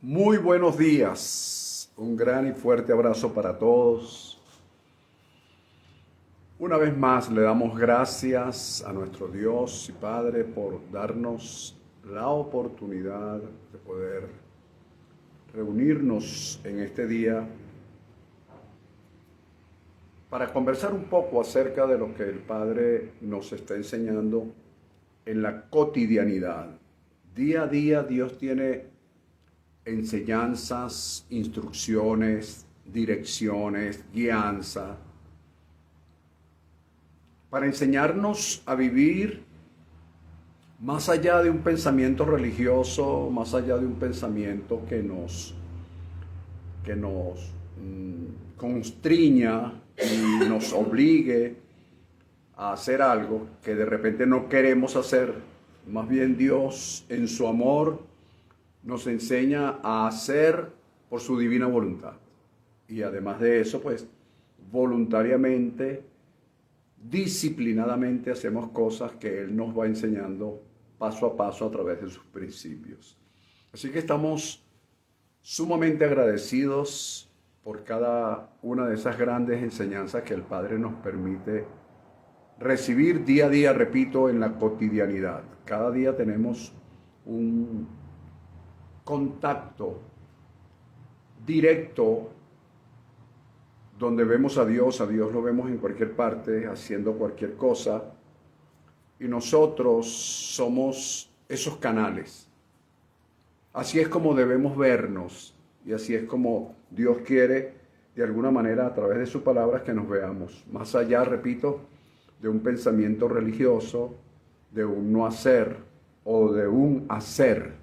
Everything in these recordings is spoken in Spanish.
Muy buenos días, un gran y fuerte abrazo para todos. Una vez más le damos gracias a nuestro Dios y Padre por darnos la oportunidad de poder reunirnos en este día para conversar un poco acerca de lo que el Padre nos está enseñando en la cotidianidad. Día a día Dios tiene enseñanzas, instrucciones, direcciones, guianza, para enseñarnos a vivir más allá de un pensamiento religioso, más allá de un pensamiento que nos constriña y nos obligue a hacer algo que de repente no queremos hacer. Más bien Dios, en su amor, nos enseña a hacer por su divina voluntad. Y además de eso, pues, voluntariamente, disciplinadamente hacemos cosas que Él nos va enseñando paso a paso a través de sus principios. Así que estamos sumamente agradecidos por cada una de esas grandes enseñanzas que el Padre nos permite recibir día a día, repito, en la cotidianidad. Cada día tenemos un contacto directo donde vemos a Dios lo vemos en cualquier parte, haciendo cualquier cosa, y nosotros somos esos canales. Así es como debemos vernos, y así es como Dios quiere, de alguna manera, a través de sus palabras, que nos veamos. Más allá, repito, de un pensamiento religioso, de un no hacer o de un hacer.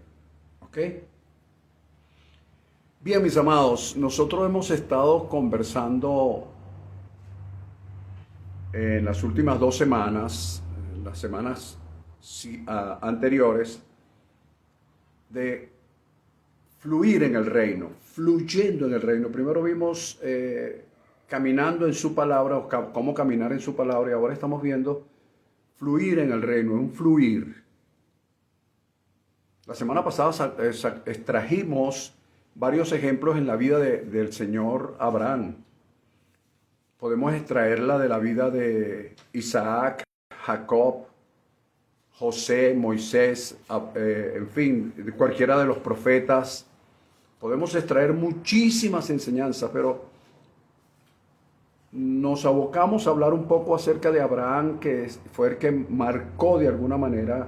¿Ok? Bien, mis amados, nosotros hemos estado conversando en las últimas 2 semanas, en las semanas anteriores, de fluir en el reino, fluyendo en el reino. Primero vimos caminando en su palabra, o cómo caminar en su palabra, y ahora estamos viendo fluir en el reino, un fluir. La semana pasada extrajimos varios ejemplos en la vida del señor Abraham. Podemos extraerla de la vida de Isaac, Jacob, José, Moisés, en fin, de cualquiera de los profetas. Podemos extraer muchísimas enseñanzas, pero nos abocamos a hablar un poco acerca de Abraham, que fue el que marcó de alguna manera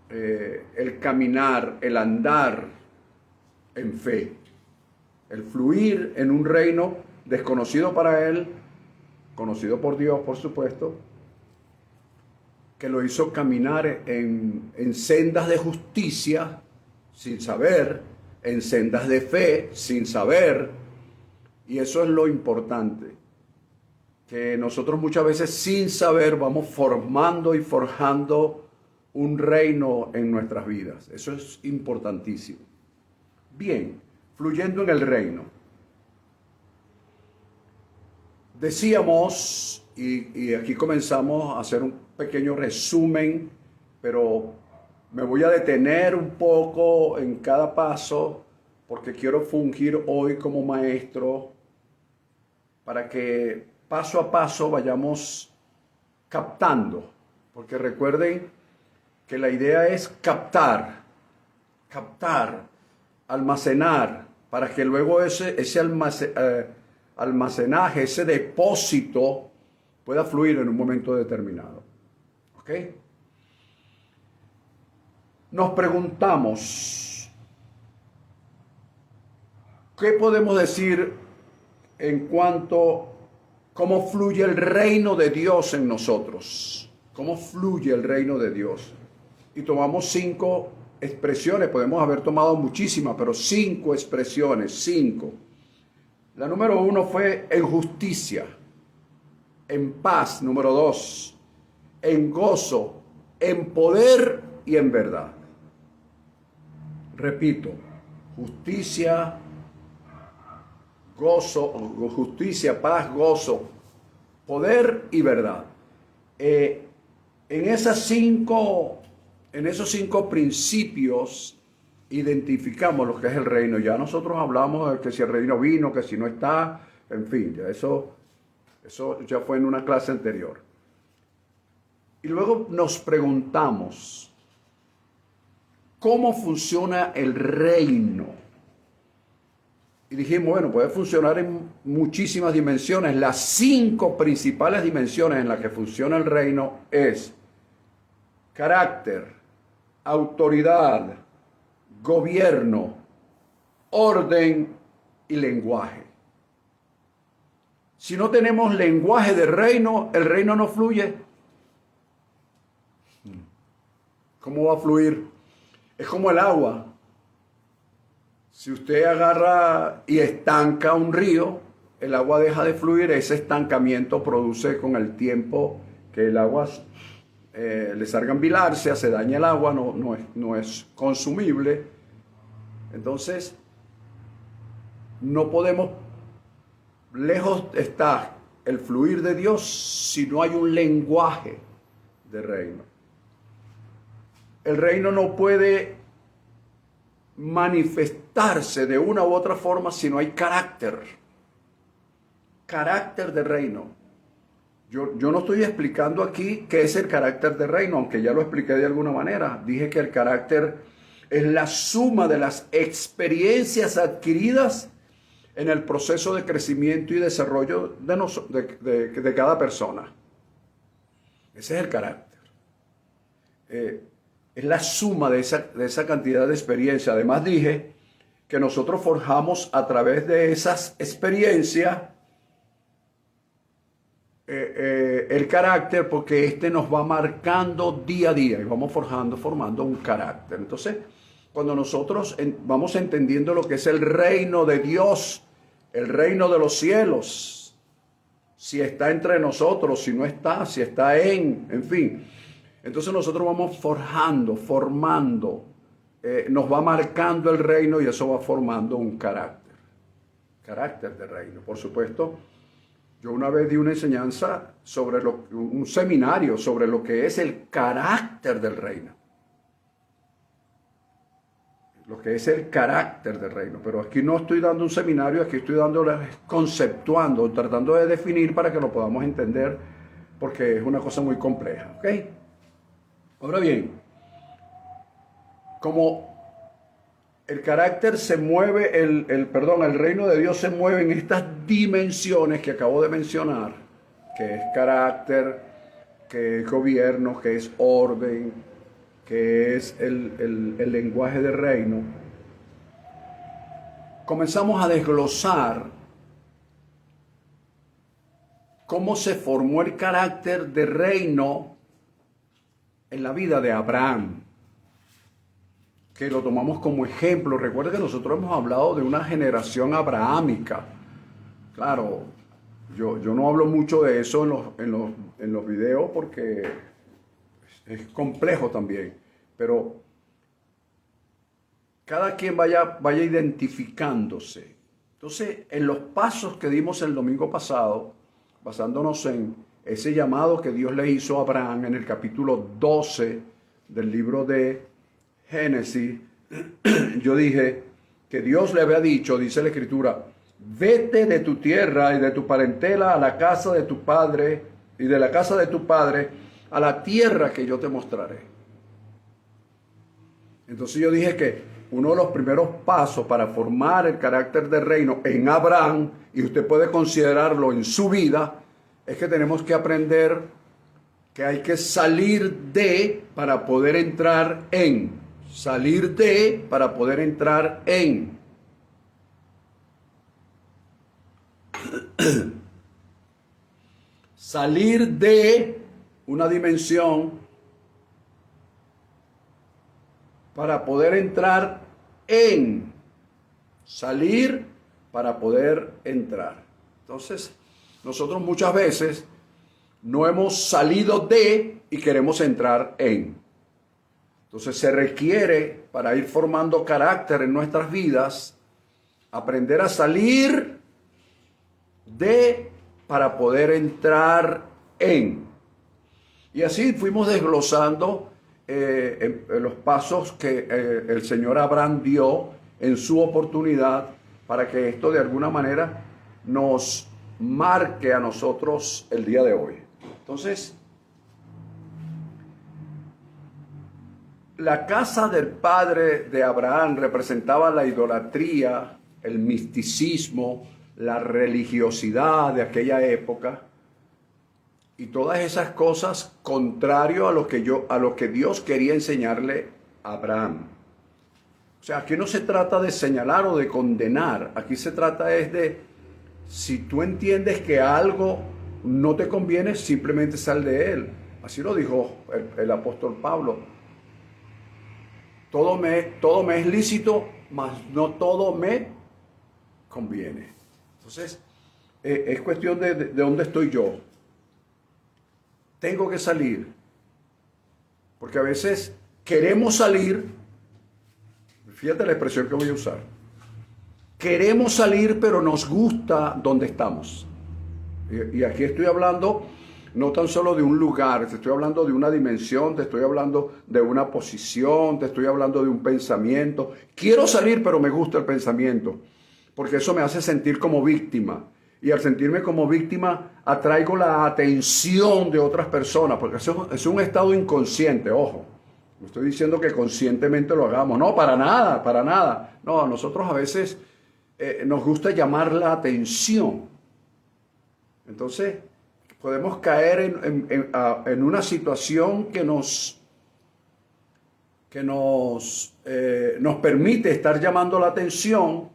el caminar, el andar en fe, el fluir en un reino desconocido para él, conocido por Dios, por supuesto, que lo hizo caminar en sendas de justicia sin saber, en sendas de fe sin saber, y eso es lo importante, que nosotros muchas veces sin saber vamos formando y forjando un reino en nuestras vidas. Eso es importantísimo. Bien, fluyendo en el reino. Decíamos, y aquí comenzamos a hacer un pequeño resumen, pero me voy a detener un poco en cada paso porque quiero fungir hoy como maestro para que paso a paso vayamos captando, porque recuerden que la idea es captar, almacenar, para que luego ese almacenaje, ese depósito pueda fluir en un momento determinado. ¿Ok? Nos preguntamos, ¿qué podemos decir en cuanto a cómo fluye el reino de Dios en nosotros? ¿Cómo fluye el reino de Dios? Y tomamos 5 expresiones, podemos haber tomado muchísimas, pero 5 expresiones, 5. La número 1 fue en justicia, en paz, número 2, en gozo, en poder y en verdad. Repito, justicia, gozo, justicia, paz, gozo, poder y verdad. En esos 5 principios identificamos lo que es el reino. Ya nosotros hablamos de que si el reino vino, que si no está, en fin, ya eso ya fue en una clase anterior. Y luego nos preguntamos, ¿cómo funciona el reino? Y dijimos, bueno, puede funcionar en muchísimas dimensiones. Las 5 principales dimensiones en las que funciona el reino es carácter, autoridad, gobierno, orden y lenguaje. Si no tenemos lenguaje de reino, el reino no fluye. ¿Cómo va a fluir? Es como el agua. Si usted agarra y estanca un río, el agua deja de fluir. Ese estancamiento produce con el tiempo que el agua le salgan bilarse, se daña el agua, no es consumible. Entonces, no podemos, lejos está el fluir de Dios si no hay un lenguaje de reino. El reino no puede manifestarse de una u otra forma si no hay carácter de reino. Yo no estoy explicando aquí qué es el carácter de reino, aunque ya lo expliqué de alguna manera. Dije que el carácter es la suma de las experiencias adquiridas en el proceso de crecimiento y desarrollo de cada persona. Ese es el carácter. Es la suma de esa cantidad de experiencia. Además dije que nosotros forjamos a través de esas experiencias el carácter, porque este nos va marcando día a día y vamos formando un carácter. Entonces, cuando nosotros vamos entendiendo lo que es el reino de Dios, el reino de los cielos, si está entre nosotros, si no está, si está en fin. Entonces nosotros vamos formando, nos va marcando el reino y eso va formando un carácter de reino. Por supuesto, yo una vez di una enseñanza un seminario sobre lo que es el carácter del reino. Lo que es el carácter del reino. Pero aquí no estoy dando un seminario, aquí estoy conceptuando, tratando de definir para que lo podamos entender, porque es una cosa muy compleja, ¿ok? Ahora bien, como el carácter se mueve, el reino de Dios se mueve en estas dimensiones que acabo de mencionar, que es carácter, que es gobierno, que es orden, que es el lenguaje del reino. Comenzamos a desglosar cómo se formó el carácter de reino en la vida de Abraham, que lo tomamos como ejemplo. Recuerda que nosotros hemos hablado de una generación abrahámica. Claro, yo no hablo mucho de eso en los videos porque es complejo también, pero cada quien vaya identificándose. Entonces, en los pasos que dimos el domingo pasado, basándonos en ese llamado que Dios le hizo a Abraham en el capítulo 12 del libro de Génesis, yo dije que Dios le había dicho, dice la Escritura, vete de tu tierra y de tu parentela a la casa de tu padre y de la casa de tu padre a la tierra que yo te mostraré. Entonces yo dije que uno de los primeros pasos para formar el carácter del reino en Abraham, y usted puede considerarlo en su vida, es que tenemos que aprender que hay que salir de para poder entrar en. Salir de para poder entrar en. Salir de una dimensión para poder entrar en. Salir para poder entrar. Entonces, nosotros muchas veces no hemos salido de y queremos entrar en. Entonces se requiere, para ir formando carácter en nuestras vidas, aprender a salir de para poder entrar en. Y así fuimos desglosando en los pasos que el Señor Abraham dio en su oportunidad para que esto de alguna manera nos marque a nosotros el día de hoy. Entonces, la casa del padre de Abraham representaba la idolatría, el misticismo, la religiosidad de aquella época y todas esas cosas contrario a lo que Dios quería enseñarle a Abraham. O sea, aquí no se trata de señalar o de condenar, aquí se trata es de, si tú entiendes que algo no te conviene, simplemente sal de él. Así lo dijo el apóstol Pablo. Todo me es lícito, mas no todo me conviene. Entonces, es cuestión de dónde estoy yo. Tengo que salir. Porque a veces queremos salir. Fíjate la expresión que voy a usar. Queremos salir, pero nos gusta donde estamos. Y aquí estoy hablando no tan solo de un lugar, te estoy hablando de una dimensión, te estoy hablando de una posición, te estoy hablando de un pensamiento. Quiero salir, pero me gusta el pensamiento, porque eso me hace sentir como víctima. Y al sentirme como víctima, atraigo la atención de otras personas, porque eso es un estado inconsciente, ojo. No estoy diciendo que conscientemente lo hagamos, no, para nada, para nada. No, a nosotros a veces nos gusta llamar la atención. Entonces, podemos caer en una situación que nos permite estar llamando la atención.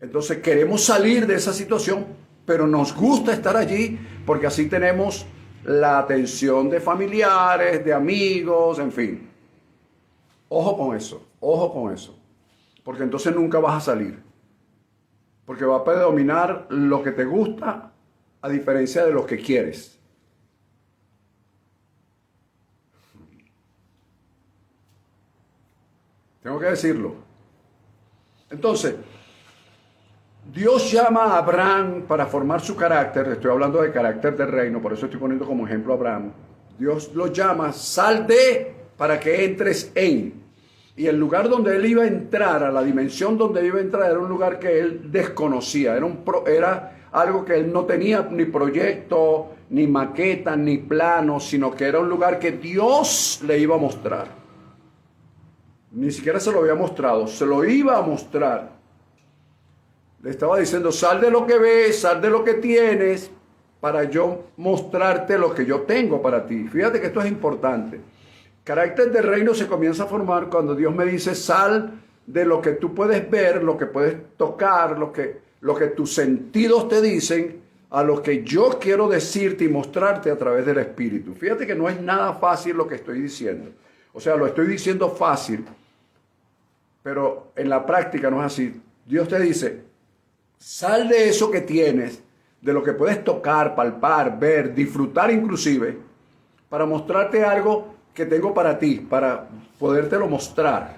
Entonces queremos salir de esa situación, pero nos gusta estar allí porque así tenemos la atención de familiares, de amigos, en fin. Ojo con eso, porque entonces nunca vas a salir, porque va a predominar lo que te gusta a diferencia de lo que quieres. Tengo que decirlo. Entonces, Dios llama a Abraham para formar su carácter. Estoy hablando de carácter del reino, por eso estoy poniendo como ejemplo a Abraham. Dios lo llama, sal de para que entres en. Y el lugar donde él iba a entrar, a la dimensión donde iba a entrar, era un lugar que él desconocía. Era algo que él no tenía ni proyecto, ni maqueta, ni plano, sino que era un lugar que Dios le iba a mostrar. Ni siquiera se lo había mostrado, se lo iba a mostrar. Le estaba diciendo, sal de lo que ves, sal de lo que tienes, para yo mostrarte lo que yo tengo para ti. Fíjate que esto es importante. Carácter del reino se comienza a formar cuando Dios me dice, sal de lo que tú puedes ver, lo que puedes tocar, lo que tus sentidos te dicen, a lo que yo quiero decirte y mostrarte a través del Espíritu. Fíjate que no es nada fácil lo que estoy diciendo. O sea, lo estoy diciendo fácil, pero en la práctica no es así. Dios te dice, sal de eso que tienes, de lo que puedes tocar, palpar, ver, disfrutar inclusive, para mostrarte algo que tengo para ti, para podértelo mostrar.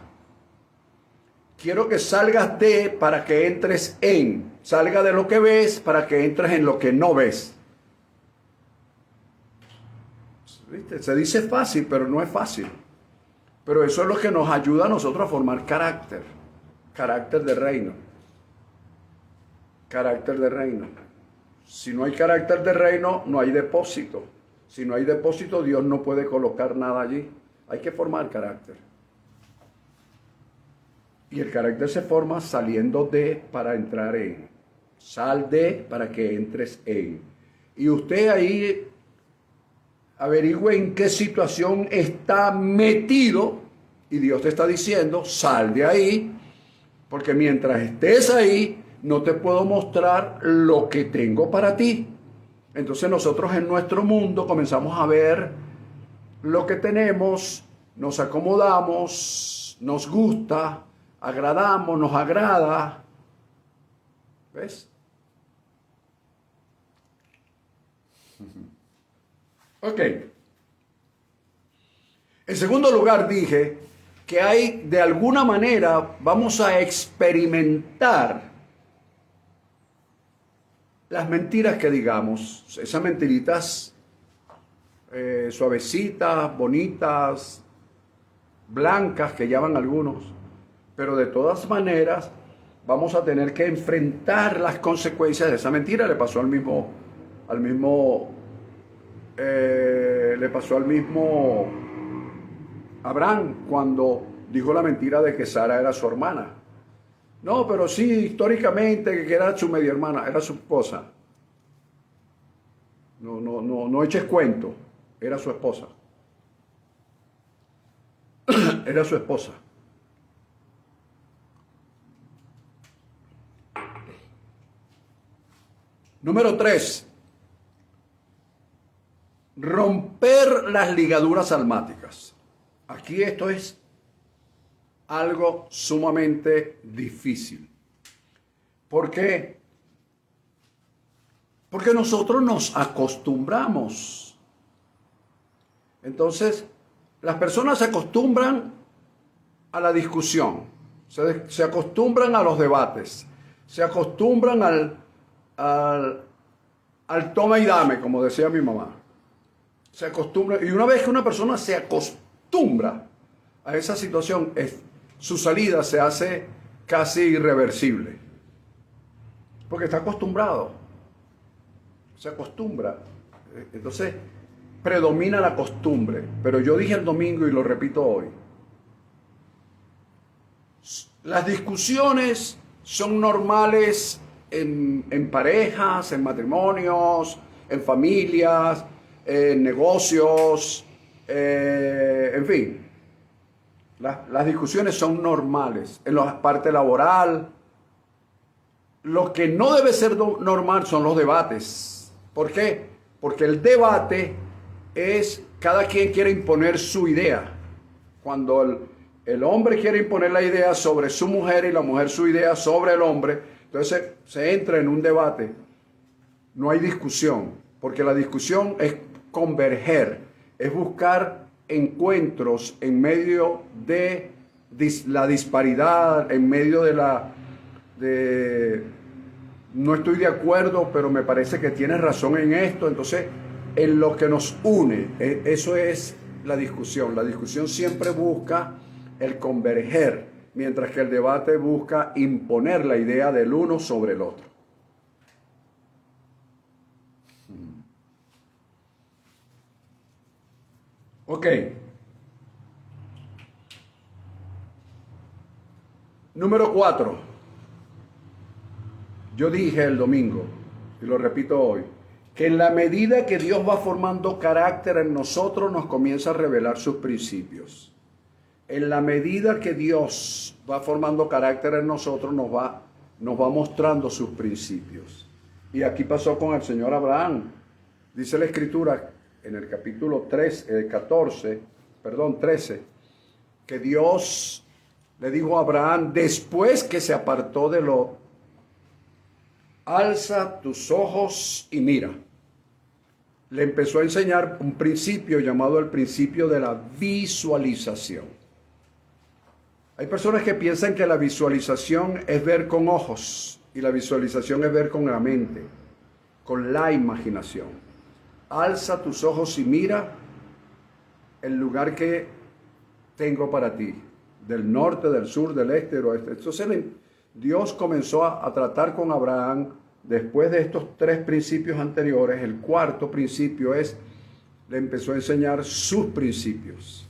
Quiero que salgas de para que entres en. Salga de lo que ves para que entres en lo que no ves. ¿Viste? Se dice fácil, pero no es fácil. Pero eso es lo que nos ayuda a nosotros a formar carácter. Carácter de reino. Carácter de reino. Si no hay carácter de reino, no hay depósito. Si no hay depósito, Dios no puede colocar nada allí. Hay que formar carácter. Y el carácter se forma saliendo de para entrar en. Sal de para que entres en. Y usted ahí averigüe en qué situación está metido. Y Dios te está diciendo, sal de ahí. Porque mientras estés ahí, no te puedo mostrar lo que tengo para ti. Entonces nosotros en nuestro mundo comenzamos a ver lo que tenemos, nos acomodamos, nos gusta, agradamos, nos agrada. ¿Ves? Ok. En segundo lugar dije que hay, de alguna manera, vamos a experimentar las mentiras que digamos, esas mentiritas suavecitas, bonitas, blancas que llaman algunos, pero de todas maneras vamos a tener que enfrentar las consecuencias de esa mentira. Le pasó al mismo Abraham cuando dijo la mentira de que Sara era su hermana. No, pero sí, históricamente que era su media hermana, era su esposa. No eches cuento, era su esposa. Era su esposa. Número 3. Romper las ligaduras almáticas. Aquí esto es algo sumamente difícil. ¿Por qué? Porque nosotros nos acostumbramos. Entonces, las personas se acostumbran a la discusión, se acostumbran a los debates, se acostumbran al toma y dame, como decía mi mamá. Se acostumbra, y una vez que una persona se acostumbra a esa situación, su salida se hace casi irreversible. Porque está acostumbrado. Se acostumbra. Entonces, predomina la costumbre. Pero yo dije el domingo y lo repito hoy. Las discusiones son normales en parejas, en matrimonios, en familias, en negocios, en fin. Las discusiones son normales. En la parte laboral, lo que no debe ser normal son los debates. ¿Por qué? Porque el debate es cada quien quiere imponer su idea. Cuando el hombre quiere imponer la idea sobre su mujer y la mujer su idea sobre el hombre, entonces se entra en un debate. No hay discusión, porque la discusión es converger, es buscar encuentros en medio de la disparidad, en medio de no estoy de acuerdo, pero me parece que tienes razón en esto. Entonces, en lo que nos une, eso es la discusión. La discusión siempre busca el converger, mientras que el debate busca imponer la idea del uno sobre el otro. Ok. Número 4. Yo dije el domingo, y lo repito hoy, que en la medida que Dios va formando carácter en nosotros, nos comienza a revelar sus principios. En la medida que Dios va formando carácter en nosotros, nos va mostrando sus principios. Y aquí pasó con el señor Abraham. Dice la Escritura en el capítulo 13, que Dios le dijo a Abraham, después que se apartó de Lot, alza tus ojos y mira. Le empezó a enseñar un principio llamado el principio de la visualización. Hay personas que piensan que la visualización es ver con ojos y la visualización es ver con la mente, con la imaginación. Alza tus ojos y mira el lugar que tengo para ti, del norte, del sur, del este, del oeste. Entonces Dios comenzó a tratar con Abraham después de estos 3 principios anteriores. El cuarto principio le empezó a enseñar sus principios.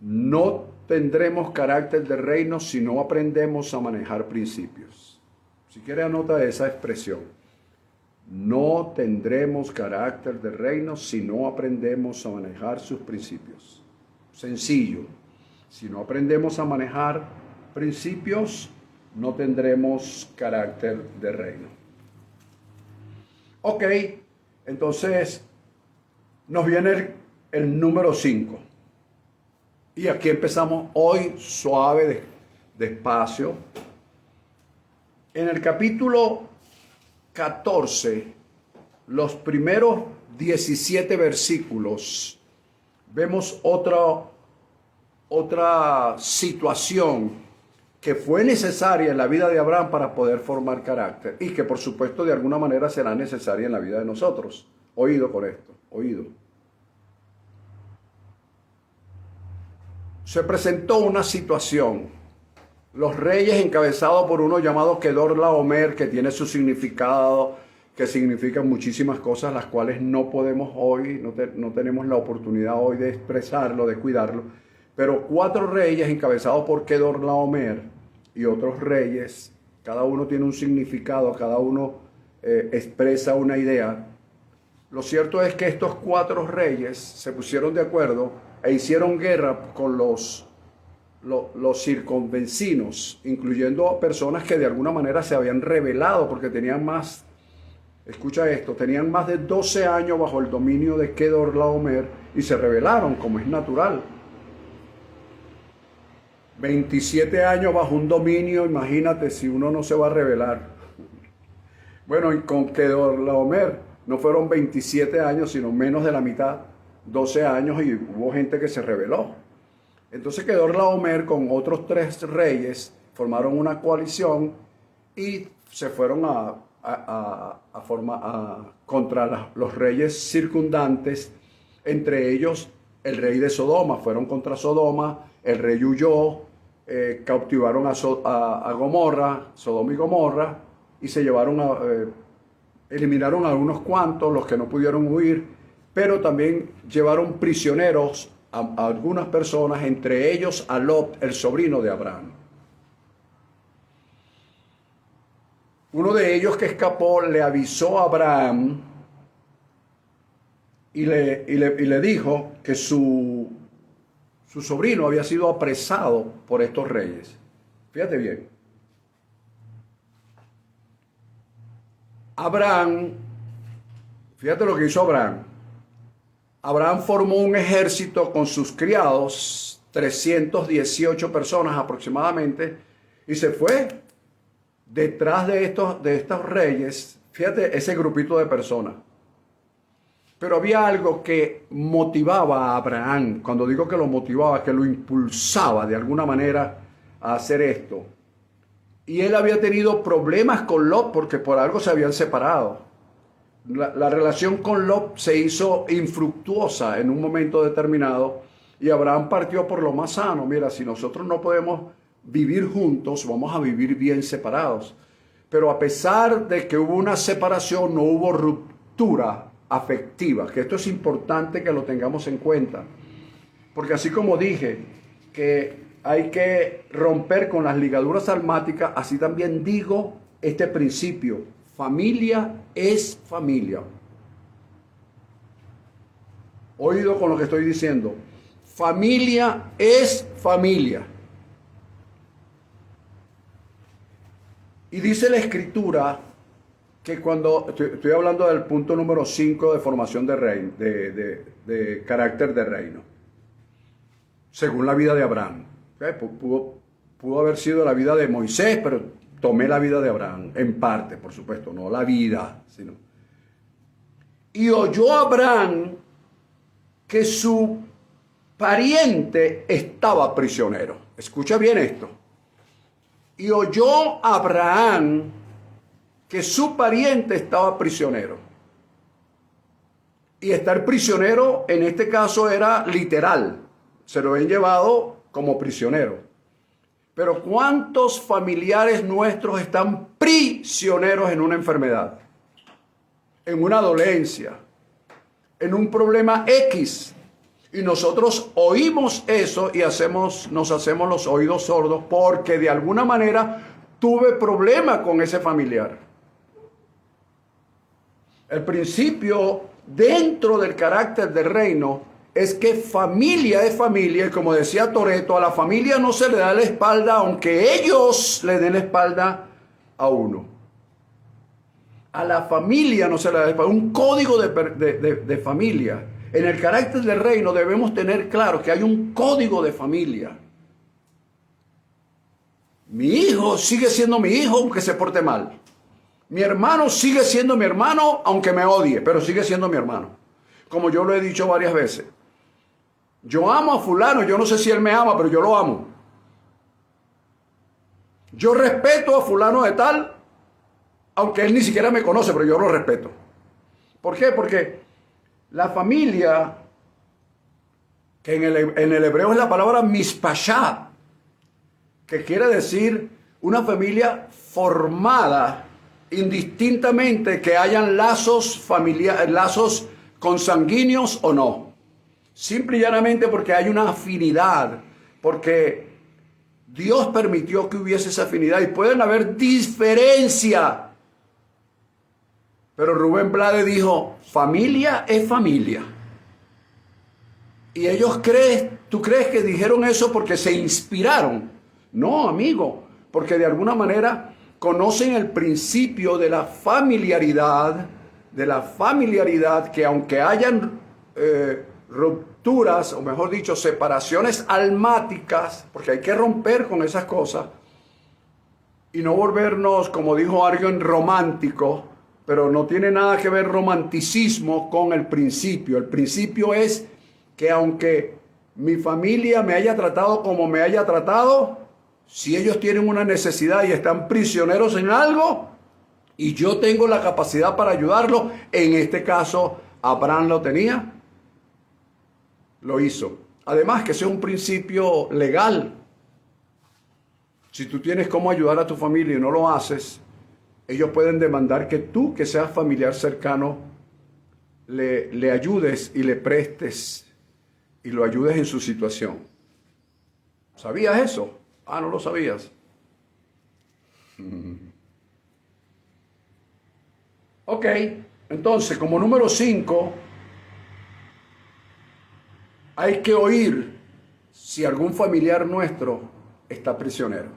No tendremos carácter de reino si no aprendemos a manejar principios. Si quiere anota esa expresión. No tendremos carácter de reino si no aprendemos a manejar sus principios. Sencillo. Si no aprendemos a manejar principios, no tendremos carácter de reino. Ok, entonces nos viene el número 5. Y aquí empezamos hoy suave, despacio. En el capítulo 14, los primeros 17 versículos, vemos otra situación que fue necesaria en la vida de Abraham para poder formar carácter y que por supuesto de alguna manera será necesaria en la vida de nosotros. Oído con esto, oído. se presentó una situación. Los reyes encabezados por uno llamado Kedorlaomer, que tiene su significado, que significa muchísimas cosas, las cuales no podemos hoy, no tenemos la oportunidad hoy de expresarlo, de cuidarlo. Pero 4 reyes encabezados por Kedorlaomer y otros reyes, cada uno tiene un significado, cada uno expresa una idea. Lo cierto es que estos 4 reyes se pusieron de acuerdo e hicieron guerra con los circunvecinos, incluyendo personas que de alguna manera se habían rebelado porque tenían más, escucha esto, tenían más de 12 años bajo el dominio de Kedorlaomer y se rebelaron, como es natural. 27 años bajo un dominio, imagínate si uno no se va a rebelar. Bueno, y con Kedorlaomer no fueron 27 años, sino menos de la mitad, 12 años, y hubo gente que se rebeló. Entonces Kedorlaomer con otros 3 reyes formaron una coalición y se fueron contra los reyes circundantes, entre ellos el rey de Sodoma. Fueron contra Sodoma, el rey huyó, cautivaron a Gomorra, Sodoma y Gomorra, y se llevaron eliminaron a unos cuantos, los que no pudieron huir, pero también llevaron prisioneros a algunas personas, entre ellos a Lot, el sobrino de Abraham. Uno de ellos que escapó le avisó a Abraham y le dijo que su sobrino había sido apresado por estos reyes. Fíjate bien. Abraham, fíjate lo que hizo Abraham. Abraham formó un ejército con sus criados, 318 personas aproximadamente, y se fue detrás de estos reyes. Fíjate ese grupito de personas. Pero había algo que motivaba a Abraham. Cuando digo que lo motivaba, que lo impulsaba de alguna manera a hacer esto. Y él había tenido problemas con Lot porque por algo se habían separado. La relación con Lot se hizo infructuosa en un momento determinado y Abraham partió por lo más sano. Mira, si nosotros no podemos vivir juntos, vamos a vivir bien separados. Pero a pesar de que hubo una separación, no hubo ruptura afectiva, que esto es importante que lo tengamos en cuenta. Porque así como dije que hay que romper con las ligaduras almáticas, así también digo este principio: familia es familia. Oído con lo que estoy diciendo. Familia es familia. Y dice la Escritura que cuando, estoy hablando del punto número 5 de formación de reino, de carácter de reino, según la vida de Abraham. Pudo haber sido la vida de Moisés, pero tomé la vida de Abraham, en parte, por supuesto, no la vida, sino. Y oyó Abraham que su pariente estaba prisionero. Escucha bien esto. Y oyó Abraham que su pariente estaba prisionero. Y estar prisionero en este caso era literal. Se lo habían llevado como prisionero. Pero ¿cuántos familiares nuestros están prisioneros en una enfermedad? En una dolencia, en un problema X. Y nosotros oímos eso y nos hacemos los oídos sordos porque de alguna manera tuve problema con ese familiar. El principio dentro del carácter del reino es que familia es familia, y como decía Toretto, a la familia no se le da la espalda, aunque ellos le den la espalda a uno. A la familia no se le da la espalda. Un código de familia. En el carácter del reino debemos tener claro que hay un código de familia. Mi hijo sigue siendo mi hijo aunque se porte mal. Mi hermano sigue siendo mi hermano aunque me odie, pero sigue siendo mi hermano. Como yo lo he dicho varias veces. Yo amo a fulano, yo no sé si él me ama, pero yo lo amo. Yo respeto a fulano de tal, aunque él ni siquiera me conoce, pero yo lo respeto. ¿Por qué? Porque la familia que en el hebreo es la palabra mispashá, que quiere decir una familia formada indistintamente que hayan lazos familiares, lazos consanguíneos o no. Simple y llanamente porque hay una afinidad, porque Dios permitió que hubiese esa afinidad y pueden haber diferencia. Pero Rubén Blades dijo, familia es familia. Y ellos ¿tú crees que dijeron eso porque se inspiraron? No, amigo, porque de alguna manera conocen el principio de la familiaridad que aunque hayan rupturas, o mejor dicho, separaciones almáticas, porque hay que romper con esas cosas y no volvernos, como dijo alguien, romántico, pero no tiene nada que ver romanticismo con el principio. El principio es que aunque mi familia me haya tratado como me haya tratado, si ellos tienen una necesidad y están prisioneros en algo, y yo tengo la capacidad para ayudarlo, en este caso Abraham lo tenía, lo hizo. Además que ese es un principio legal. Si tú tienes cómo ayudar a tu familia y no lo haces, ellos pueden demandar que tú, que seas familiar cercano, le ayudes y le prestes y lo ayudes en su situación. ¿Sabías eso? Ah, no lo sabías. Ok, entonces como número 5, hay que oír si algún familiar nuestro está prisionero.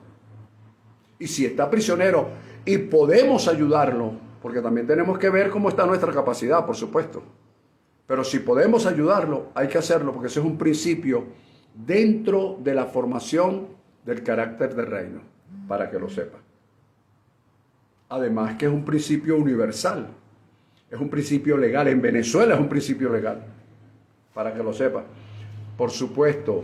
Y si está prisionero y podemos ayudarlo, porque también tenemos que ver cómo está nuestra capacidad, por supuesto. Pero si podemos ayudarlo, hay que hacerlo, porque ese es un principio dentro de la formación del carácter del reino, para que lo sepa. Además que es un principio universal, es un principio legal. En Venezuela es un principio legal, para que lo sepa. Por supuesto,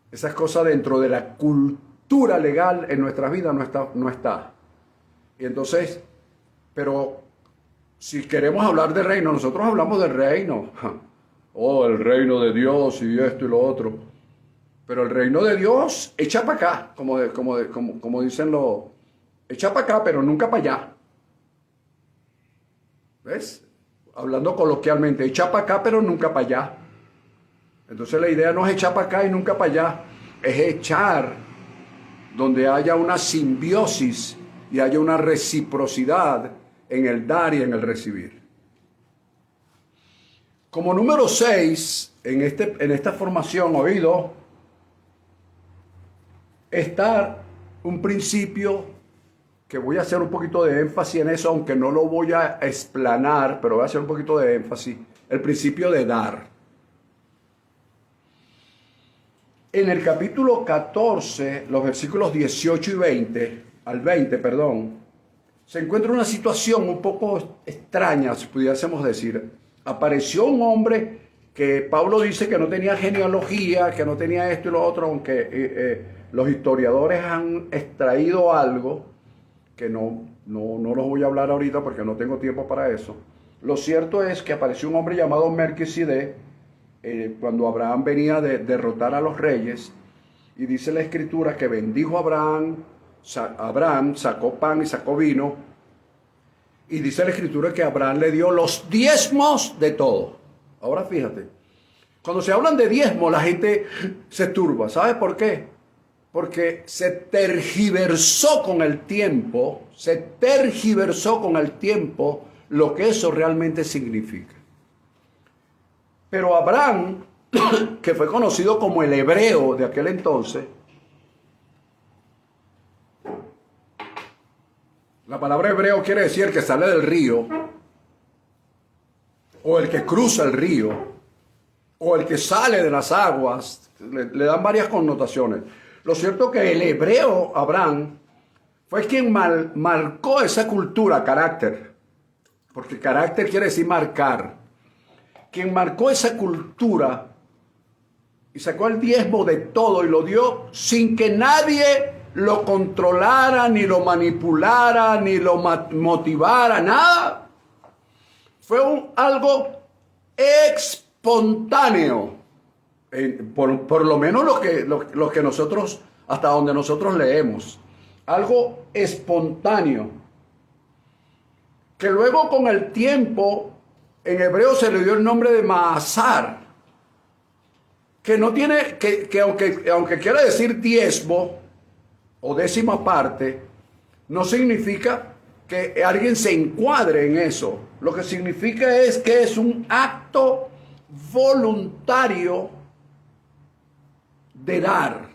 esas cosas dentro de la cultura legal en nuestras vidas no está. Y entonces, pero si queremos hablar de reino, nosotros hablamos del reino. Oh, el reino de Dios y esto y lo otro. Pero el reino de Dios echa para acá, como dicen los, echa para acá, pero nunca para allá. ¿Ves? Hablando coloquialmente, echa para acá, pero nunca para allá. Entonces la idea no es echar para acá y nunca para allá, es echar donde haya una simbiosis y haya una reciprocidad en el dar y en el recibir. Como número 6, en esta formación oído, está un principio que voy a hacer un poquito de énfasis en eso, aunque no lo voy a explanar, pero voy a hacer un poquito de énfasis, el principio de dar. En el capítulo 14, los versículos 18 y 20, al 20, se encuentra una situación un poco extraña, si pudiésemos decir. Apareció un hombre que Pablo dice que no tenía genealogía, que no tenía esto y lo otro, aunque los historiadores han extraído algo que no los voy a hablar ahorita porque no tengo tiempo para eso. Lo cierto es que apareció un hombre llamado Melquisedec cuando Abraham venía de derrotar a los reyes, y dice la escritura que bendijo a Abraham, sacó pan y sacó vino, y dice la escritura que Abraham le dio los diezmos de todo. Ahora fíjate, cuando se hablan de diezmo la gente se turba. ¿Sabes por qué? Porque se tergiversó con el tiempo lo que eso realmente significa. Pero Abraham, que fue conocido como el hebreo de aquel entonces, la palabra hebreo quiere decir el que sale del río, o el que cruza el río, o el que sale de las aguas, le dan varias connotaciones. Lo cierto es que el hebreo Abraham fue quien marcó esa cultura, carácter, porque carácter quiere decir marcar. Quien marcó esa cultura y sacó el diezmo de todo y lo dio sin que nadie lo controlara, ni lo manipulara, ni lo motivara, nada. Fue algo espontáneo. Por lo menos lo que nosotros, hasta donde nosotros leemos. Algo espontáneo. Que luego con el tiempo, en hebreo se le dio el nombre de Maasar. Que no tiene, que aunque quiera decir diezmo o décima parte, no significa que alguien se encuadre en eso. Lo que significa es que es un acto voluntario de dar.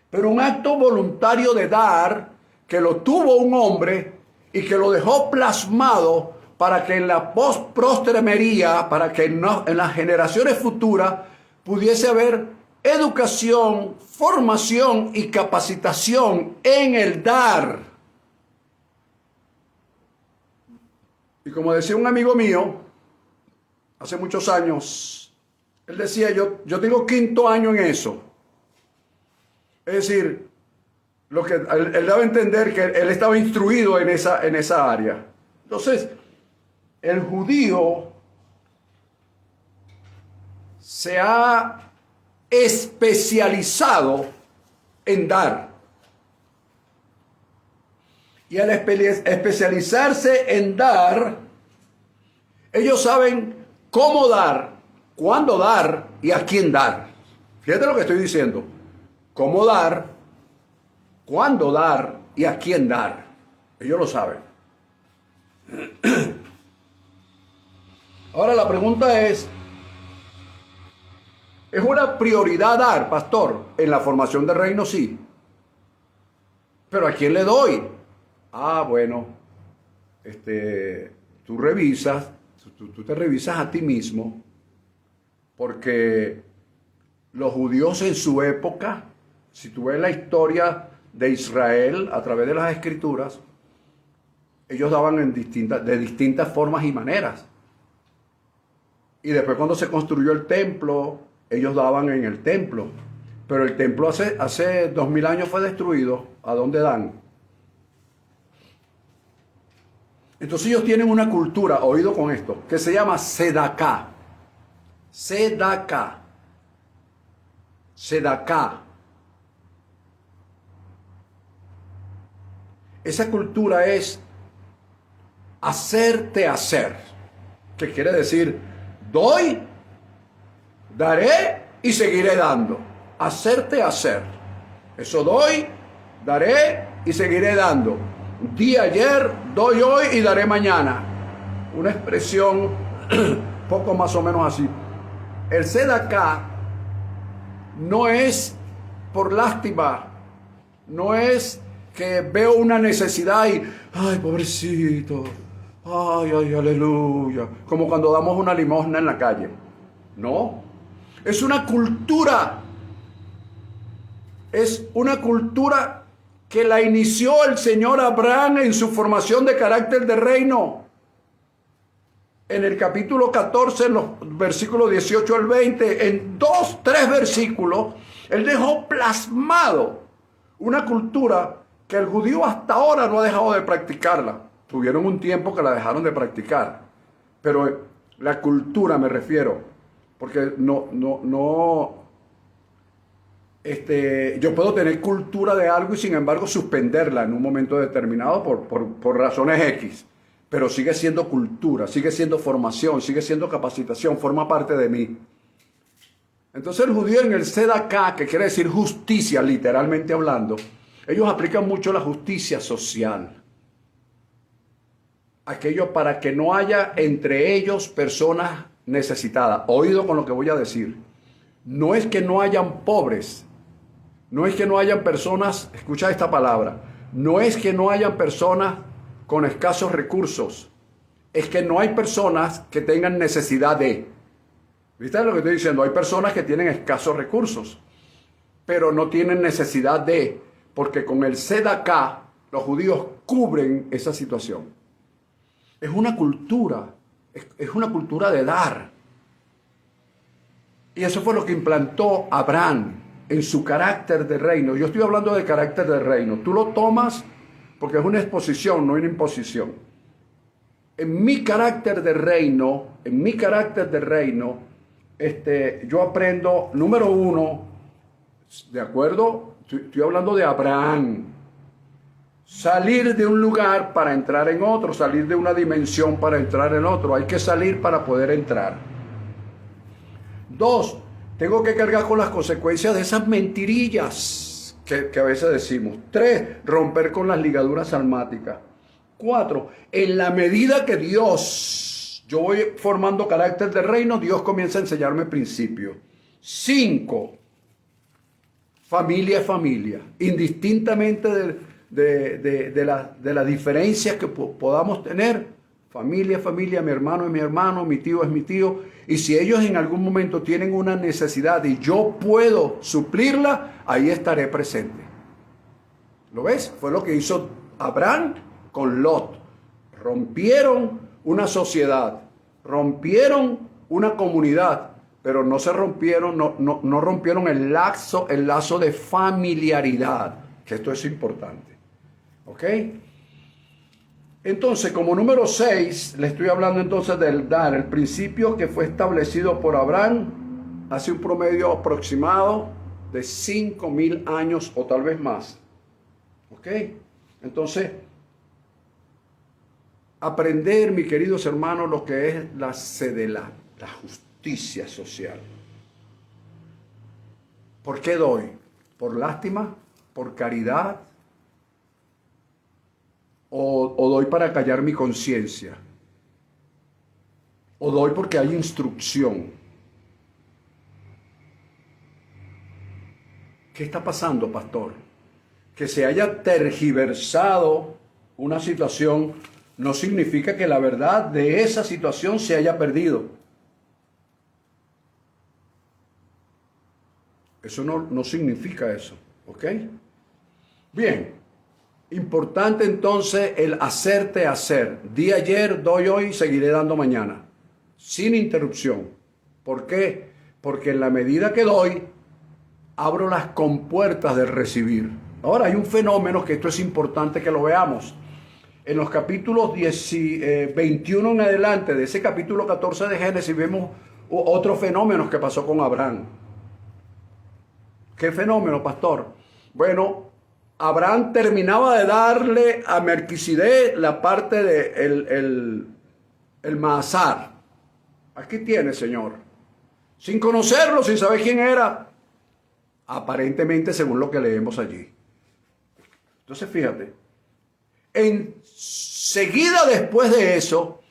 Pero un acto voluntario de dar que lo tuvo un hombre y que lo dejó plasmado para que en la post-prostremería, para que en las generaciones futuras pudiese haber educación, formación y capacitación en el dar. Y como decía un amigo mío, hace muchos años, él decía, yo tengo 5º año en eso. Es decir, lo que él daba a entender que él estaba instruido en esa área. Entonces, el judío se ha especializado en dar. Y al especializarse en dar, ellos saben cómo dar, cuándo dar y a quién dar. Fíjate lo que estoy diciendo. Cómo dar, cuándo dar y a quién dar. Ellos lo saben. Ahora la pregunta ¿es una prioridad dar, pastor? En la formación del reino sí. ¿Pero a quién le doy? Bueno, tú revisas, tú te revisas a ti mismo, porque los judíos en su época, si tú ves la historia de Israel a través de las escrituras, ellos daban de distintas formas y maneras. Y después cuando se construyó el templo, ellos daban en el templo. Pero el templo hace 2000 años fue destruido. ¿A dónde dan? Entonces ellos tienen una cultura, oído con esto, que se llama Sedaká. Sedaká. Sedaká. Esa cultura es hacerte hacer. ¿Qué quiere decir? Doy, daré y seguiré dando. Hacerte hacer. Eso doy, daré y seguiré dando. Di ayer, doy hoy y daré mañana. Una expresión poco más o menos así. El sedaká no es por lástima, no es que veo una necesidad y, ay, pobrecito, ay, aleluya, como cuando damos una limosna en la calle. No, es una cultura que la inició el Señor Abraham en su formación de carácter de reino. En el capítulo 14, en los versículos 18 al 20, en 3 versículos, él dejó plasmado una cultura que el judío hasta ahora no ha dejado de practicarla. Tuvieron un tiempo que la dejaron de practicar. Pero la cultura me refiero, porque yo puedo tener cultura de algo y sin embargo suspenderla en un momento determinado por razones X. Pero sigue siendo cultura, sigue siendo formación, sigue siendo capacitación, forma parte de mí. Entonces el judío en el sedaká, que quiere decir justicia, literalmente hablando, ellos aplican mucho la justicia social. Aquello para que no haya entre ellos personas necesitadas. Oído con lo que voy a decir. No es que no hayan pobres, no es que no hayan personas, escucha esta palabra, no es que no hayan personas con escasos recursos, es que no hay personas que tengan necesidad de. ¿Viste lo que estoy diciendo? Hay personas que tienen escasos recursos, pero no tienen necesidad de, porque con el sedaká los judíos cubren esa situación. Es una cultura de dar. Y eso fue lo que implantó Abraham en su carácter de reino. Yo estoy hablando de carácter de reino. Tú lo tomas porque es una exposición, no una imposición. en mi carácter de reino, yo aprendo, número uno, ¿de acuerdo? Estoy hablando de Abraham. Salir de un lugar para entrar en otro, salir de una dimensión para entrar en otro. Hay que salir para poder entrar. Dos, tengo que cargar con las consecuencias de esas mentirillas que a veces decimos. Tres, romper con las ligaduras almáticas. Cuatro, en la medida que yo voy formando carácter de reino, Dios comienza a enseñarme principios. Cinco, familia es familia, indistintamente de las diferencias que podamos tener. Familia es familia, mi hermano es mi hermano, mi tío es mi tío. Y si ellos en algún momento tienen una necesidad y yo puedo suplirla, ahí estaré presente. ¿Lo ves? Fue lo que hizo Abraham con Lot. Rompieron una sociedad, rompieron una comunidad, pero no se rompieron, no rompieron el lazo de familiaridad, que esto es importante. ¿Ok? Entonces, como número 6, le estoy hablando entonces del dar, el principio que fue establecido por Abraham hace un promedio aproximado de 5.000 años o tal vez más. ¿Ok? Entonces, aprender, mis queridos hermanos, lo que es la justicia social. ¿Por qué doy? ¿Por lástima? ¿Por caridad? ¿O doy para callar mi conciencia? ¿O doy porque hay instrucción? ¿Qué está pasando, pastor? Que se haya tergiversado una situación no significa que la verdad de esa situación se haya perdido. Eso no significa eso, ¿ok? Bien. Importante entonces el hacerte hacer. Di ayer, doy hoy, seguiré dando mañana. Sin interrupción. ¿Por qué? Porque en la medida que doy, abro las compuertas del recibir. Ahora hay un fenómeno que esto es importante que lo veamos. En los capítulos 21 en adelante, de ese capítulo 14 de Génesis, vemos otros fenómenos que pasó con Abraham. ¿Qué fenómeno, pastor? Bueno, Abraham terminaba de darle a Melquisedec la parte de el Maasar. Aquí tiene, Señor. Sin conocerlo, sin saber quién era. Aparentemente, según lo que leemos allí. Entonces, fíjate. Enseguida después de eso,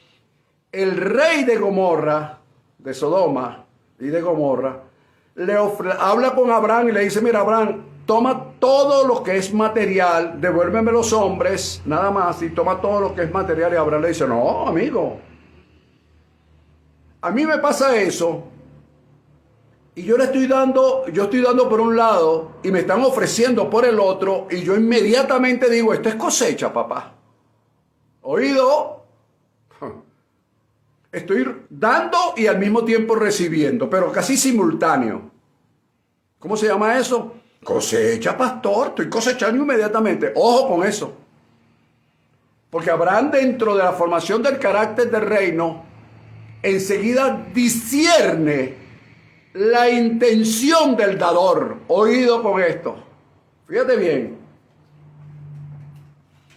el rey de Gomorra, de Sodoma y de Gomorra, habla con Abraham y le dice, mira, Abraham, toma todo lo que es material, devuélveme los hombres, nada más, y toma todo lo que es material. Y Abraham le dice, no, amigo, a mí me pasa eso, y yo estoy dando por un lado, y me están ofreciendo por el otro, y yo inmediatamente digo, esto es cosecha, papá. ¿Oído? Estoy dando y al mismo tiempo recibiendo, pero casi simultáneo. ¿Cómo se llama eso? Cosecha, pastor, estoy cosechando inmediatamente. Ojo con eso. Porque Abraham, dentro de la formación del carácter del reino, enseguida discierne la intención del dador. Oído con esto. Fíjate bien.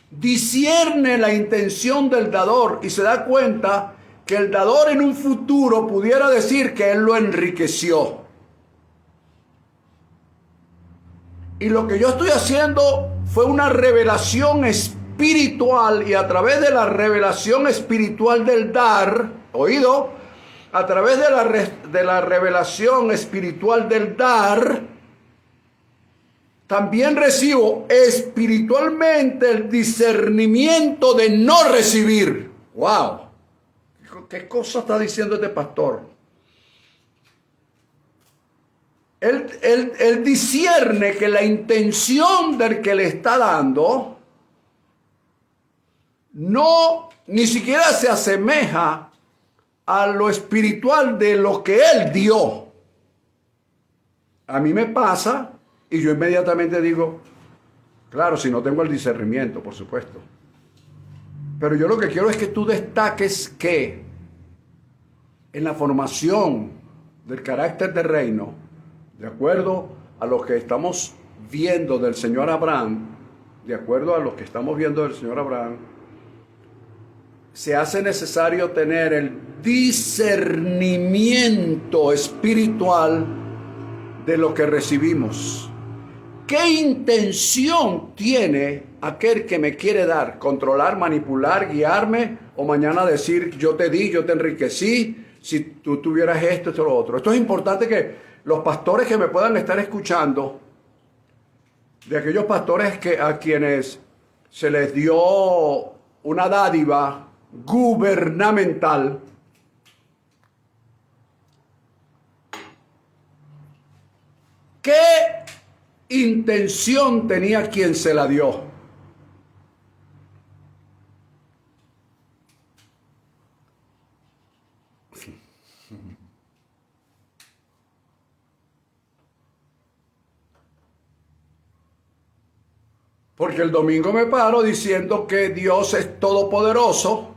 Discierne la intención del dador y se da cuenta que el dador en un futuro pudiera decir que él lo enriqueció. Y lo que yo estoy haciendo fue una revelación espiritual, y a través de la revelación espiritual del dar, oído, a través de la revelación espiritual del dar, también recibo espiritualmente el discernimiento de no recibir. ¡Wow! ¿Qué cosa está diciendo este pastor? Él discierne que la intención del que le está dando ni siquiera se asemeja a lo espiritual de lo que él dio. A mí me pasa y yo inmediatamente digo, claro, si no tengo el discernimiento, por supuesto. Pero yo lo que quiero es que tú destaques que en la formación del carácter del reino, de acuerdo a lo que estamos viendo del Señor Abraham, se hace necesario tener el discernimiento espiritual de lo que recibimos. ¿Qué intención tiene aquel que me quiere dar? ¿Controlar, manipular, guiarme? ¿O mañana decir, yo te di, yo te enriquecí, si tú tuvieras esto, esto, lo otro? Esto es importante que los pastores que me puedan estar escuchando, de aquellos pastores a quienes se les dio una dádiva gubernamental, ¿qué intención tenía quien se la dio? Porque el domingo me paro diciendo que Dios es todopoderoso,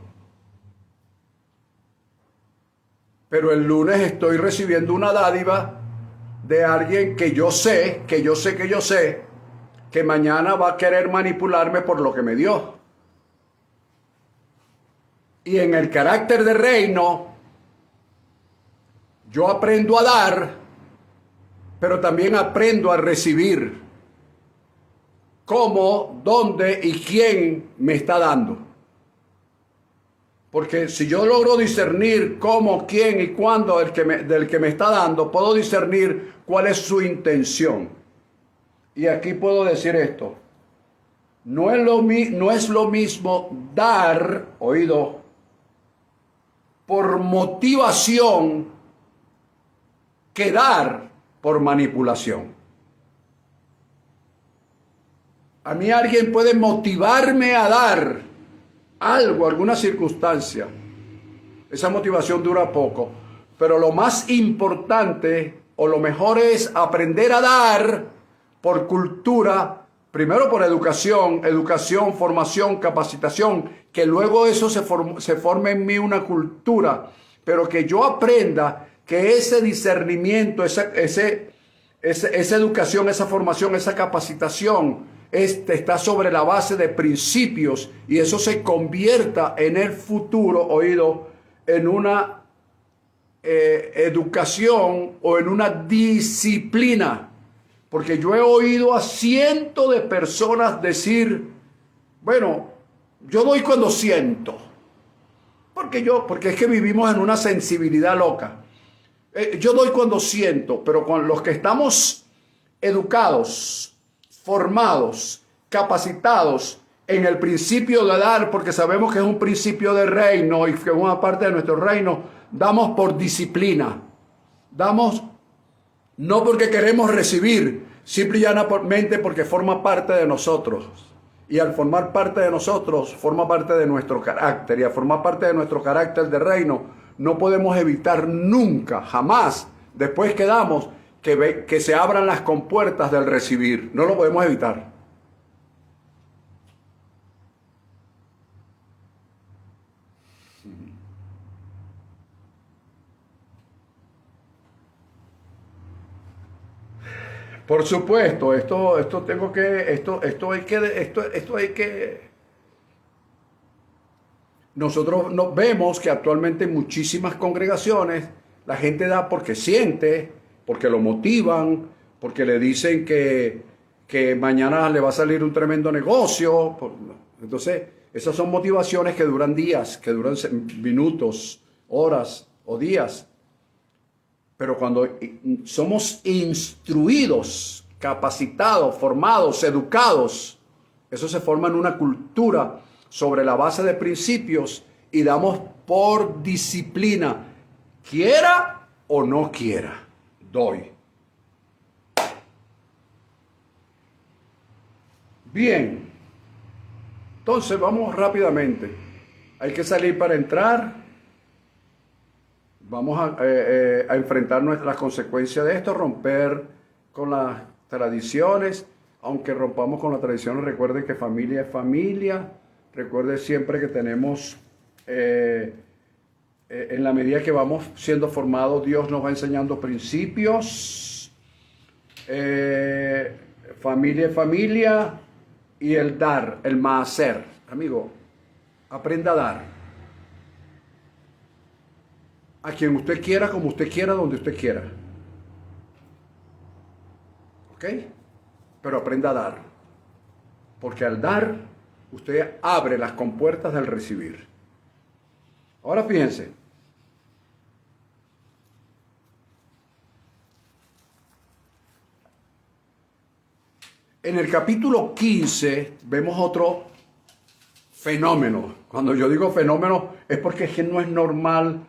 pero el lunes estoy recibiendo una dádiva de alguien que yo sé, que mañana va a querer manipularme por lo que me dio. Y en el carácter de reino, yo aprendo a dar, pero también aprendo a recibir. ¿Cómo, dónde y quién me está dando? Porque si yo logro discernir cómo, quién y cuándo del que me está dando, puedo discernir cuál es su intención. Y aquí puedo decir esto. No es lo mismo dar, oído, por motivación que dar por manipulación. A mí alguien puede motivarme a dar algo, alguna circunstancia. Esa motivación dura poco. Pero lo más importante o lo mejor es aprender a dar por cultura, primero por educación, formación, capacitación, que luego eso se forme en mí una cultura, pero que yo aprenda que ese discernimiento, esa educación, esa formación, esa capacitación, está sobre la base de principios y eso se convierta en el futuro, oído, en una educación o en una disciplina. Porque yo he oído a cientos de personas decir, bueno, yo doy cuando siento. Porque es que vivimos en una sensibilidad loca. Yo doy cuando siento, pero con los que estamos educados, formados, capacitados en el principio de dar, porque sabemos que es un principio de reino y que es una parte de nuestro reino, damos por disciplina. Damos no porque queremos recibir, simple y llanamente porque forma parte de nosotros. Y al formar parte de nosotros, forma parte de nuestro carácter. Y al formar parte de nuestro carácter de reino, no podemos evitar nunca, jamás, después que damos, que se abran las compuertas del recibir. No lo podemos evitar. Por supuesto, esto hay que. Nosotros vemos que actualmente en muchísimas congregaciones la gente da porque siente, porque lo motivan, porque le dicen que mañana le va a salir un tremendo negocio. Entonces, esas son motivaciones que duran días, que duran minutos, horas o días. Pero cuando somos instruidos, capacitados, formados, educados, eso se forma en una cultura sobre la base de principios y damos por disciplina, quiera o no quiera, doy. Bien, entonces vamos rápidamente. Hay que salir para entrar. Vamos a enfrentar las consecuencias de esto, romper con las tradiciones. Aunque rompamos con las tradiciones, recuerden que familia es familia, Recuerde siempre que tenemos, en la medida que vamos siendo formados, Dios nos va enseñando principios, familia y familia, y el dar, el maaser. Amigo, aprenda a dar. A quien usted quiera, como usted quiera, donde usted quiera. ¿Ok? Pero aprenda a dar. Porque al dar, usted abre las compuertas del recibir. Ahora fíjense. En el capítulo 15 vemos otro fenómeno. Cuando yo digo fenómeno es porque es que no es normal.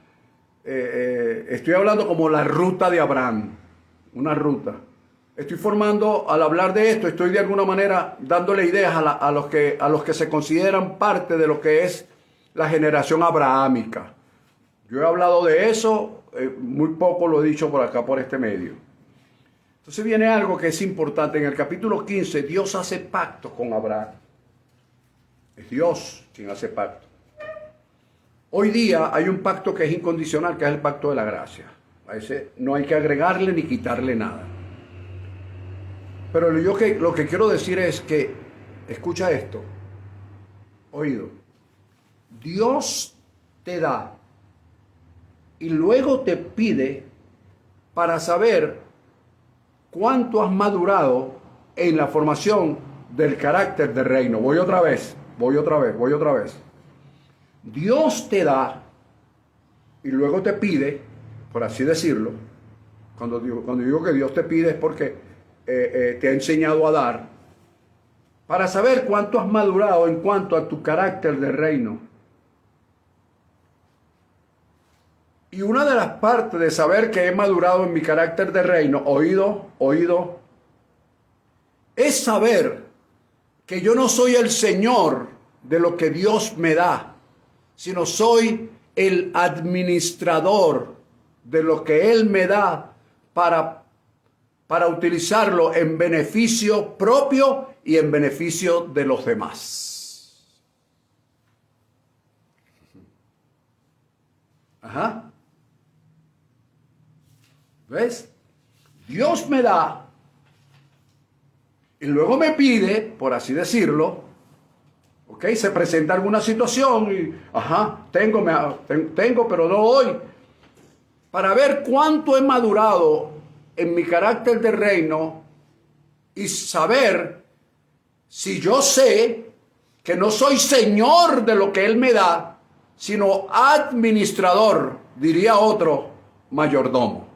Estoy hablando como la ruta de Abraham. Una ruta. Estoy formando, al hablar de esto, estoy de alguna manera dándole ideas a los que se consideran parte de lo que es la generación abrahámica. Yo he hablado de eso, muy poco lo he dicho por acá, por este medio. Entonces viene algo que es importante. En el capítulo 15, Dios hace pacto con Abraham. Es Dios quien hace pacto. Hoy día hay un pacto que es incondicional, que es el pacto de la gracia. A ese no hay que agregarle ni quitarle nada. Pero lo que quiero decir es que, escucha esto, oído, Dios te da y luego te pide para saber cuánto has madurado en la formación del carácter del reino. Voy otra vez. Dios te da y luego te pide, por así decirlo. Cuando digo que Dios te pide es porque te ha enseñado a dar, para saber cuánto has madurado en cuanto a tu carácter de reino. Y una de las partes de saber que he madurado en mi carácter de reino, oído, es saber que yo no soy el Señor de lo que Dios me da, sino soy el administrador de lo que Él me da para utilizarlo en beneficio propio y en beneficio de los demás. Ajá. ¿Ves? Dios me da y luego me pide, por así decirlo, ¿ok? Se presenta alguna situación y, tengo, pero no hoy, para ver cuánto he madurado en mi carácter de reino y saber si yo sé que no soy señor de lo que Él me da, sino administrador, diría otro, mayordomo.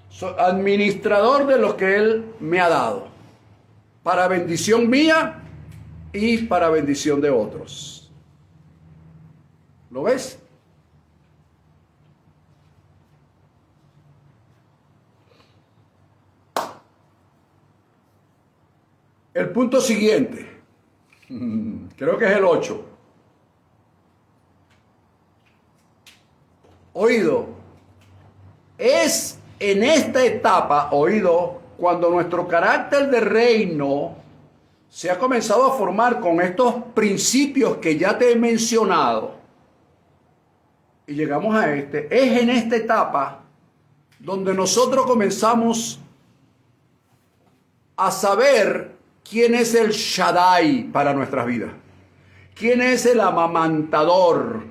Soy administrador de lo que Él me ha dado, para bendición mía y para bendición de otros. ¿Lo ves? El punto siguiente, creo que es el 8. Oído, es en esta etapa, oído, cuando nuestro carácter de reino se ha comenzado a formar con estos principios que ya te he mencionado, y llegamos a es en esta etapa donde nosotros comenzamos a saber quién es el Shaddai para nuestras vidas, quién es el amamantador,